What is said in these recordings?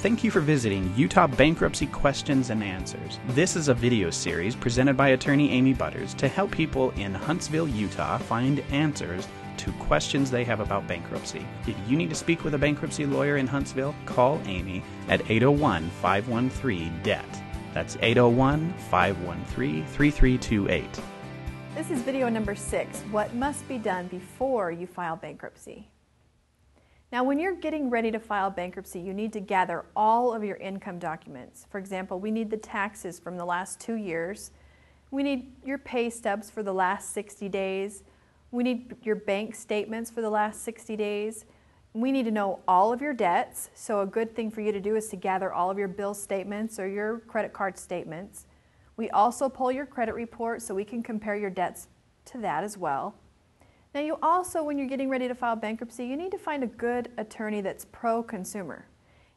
Thank you for visiting Utah Bankruptcy Questions and Answers. This is a video series presented by attorney Amy Butters to help people in Huntsville, Utah find answers to questions they have about bankruptcy. If you need to speak with a bankruptcy lawyer in Huntsville, call Amy at 801-513-DEBT. That's 801-513-3328. This is video number 6, what must be done before you file bankruptcy. Now, when you're getting ready to file bankruptcy, you need to gather all of your income documents. For example, we need the taxes from the last 2 years. We need your pay stubs for the last 60 days. We need your bank statements for the last 60 days. We need to know all of your debts. So a good thing for you to do is to gather all of your bill statements or your credit card statements. We also pull your credit report so we can compare your debts to that as well. Now you also, when you're getting ready to file bankruptcy, you need to find a good attorney that's pro-consumer.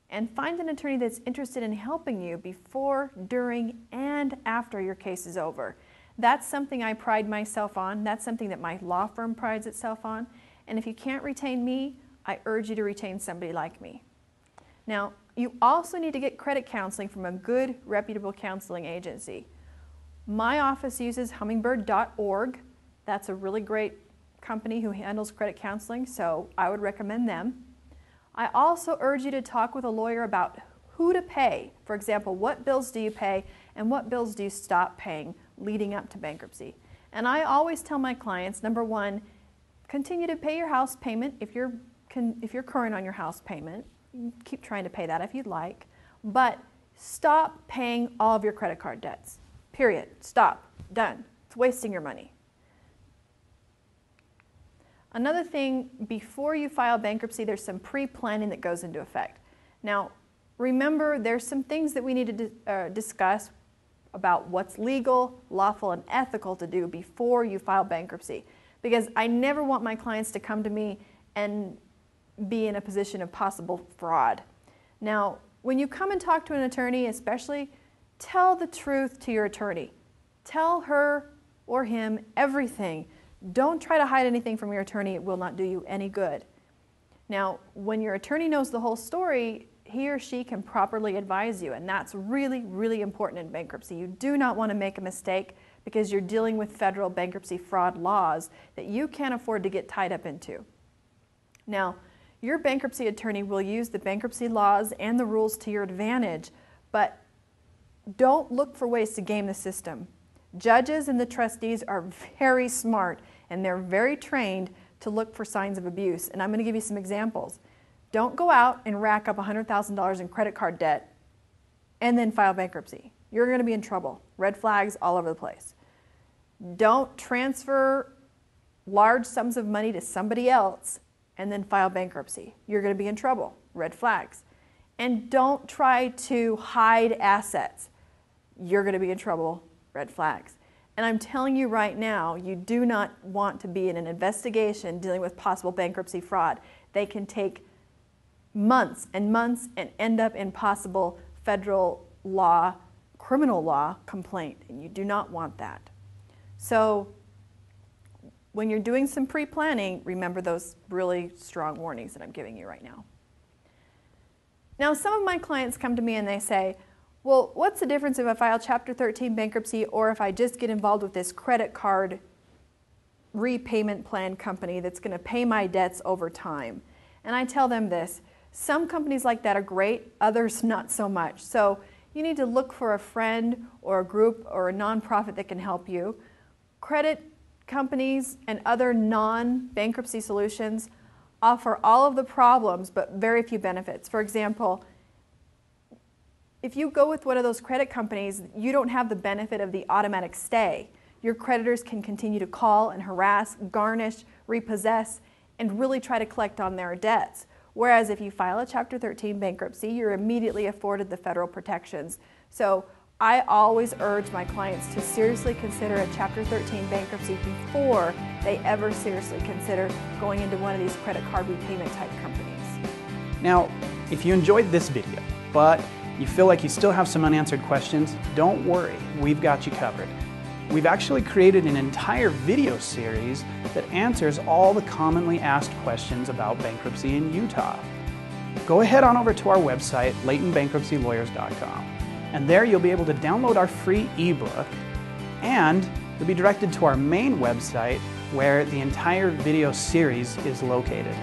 And find an attorney that's interested in helping you before, during, and after your case is over. That's something I pride myself on. That's something that my law firm prides itself on. And if you can't retain me, I urge you to retain somebody like me. Now, you also need to get credit counseling from a good, reputable counseling agency. My office uses hummingbird.org. That's a really great company who handles credit counseling, so I would recommend them. I also urge you to talk with a lawyer about who to pay. For example, what bills do you pay and what bills do you stop paying leading up to bankruptcy? And I always tell my clients, number one, continue to pay your house payment if you're current on your house payment. Keep trying to pay that if you'd like, but stop paying all of your credit card debts. Period. Stop. Done. It's wasting your money. Another thing, before you file bankruptcy, there's some pre-planning that goes into effect. Now, remember, there's some things that we need to discuss about what's legal, lawful, and ethical to do before you file bankruptcy. Because I never want my clients to come to me and be in a position of possible fraud. Now, when you come and talk to an attorney, especially, tell the truth to your attorney. Tell her or him everything. Don't try to hide anything from your attorney. It will not do you any good. Now, when your attorney knows the whole story, he or she can properly advise you, and that's really, really important in bankruptcy. You do not want to make a mistake because you're dealing with federal bankruptcy fraud laws that you can't afford to get tied up into. Now, your bankruptcy attorney will use the bankruptcy laws and the rules to your advantage, but don't look for ways to game the system. Judges and the trustees are very smart and they're very trained to look for signs of abuse. And I'm going to give you some examples. Don't go out and rack up $100,000 in credit card debt and then file bankruptcy. You're going to be in trouble. Red flags all over the place. Don't transfer large sums of money to somebody else and then file bankruptcy. You're going to be in trouble. Red flags. And don't try to hide assets. You're going to be in trouble. Red flags. And I'm telling you right now, you do not want to be in an investigation dealing with possible bankruptcy fraud. They can take months and months and end up in possible federal law, criminal law complaint, and you do not want that. So when you're doing some pre-planning, remember those really strong warnings that I'm giving you right now. Now, some of my clients come to me and they say, well, what's the difference if I file Chapter 13 bankruptcy or if I just get involved with this credit card repayment plan company that's going to pay my debts over time? And I tell them this, some companies like that are great, others not so much. So you need to look for a friend or a group or a nonprofit that can help you. Credit companies and other non-bankruptcy solutions offer all of the problems but very few benefits. For example, if you go with one of those credit companies, you don't have the benefit of the automatic stay. Your creditors can continue to call and harass, garnish, repossess, and really try to collect on their debts. Whereas if you file a Chapter 13 bankruptcy, you're immediately afforded the federal protections. So I always urge my clients to seriously consider a Chapter 13 bankruptcy before they ever seriously consider going into one of these credit card repayment type companies. Now, if you enjoyed this video, but you feel like you still have some unanswered questions, don't worry, we've got you covered. We've actually created an entire video series that answers all the commonly asked questions about bankruptcy in Utah. go ahead on over to our website, LaytonBankruptcyLawyers.com, and there you'll be able to download our free ebook, and you'll be directed to our main website where the entire video series is located.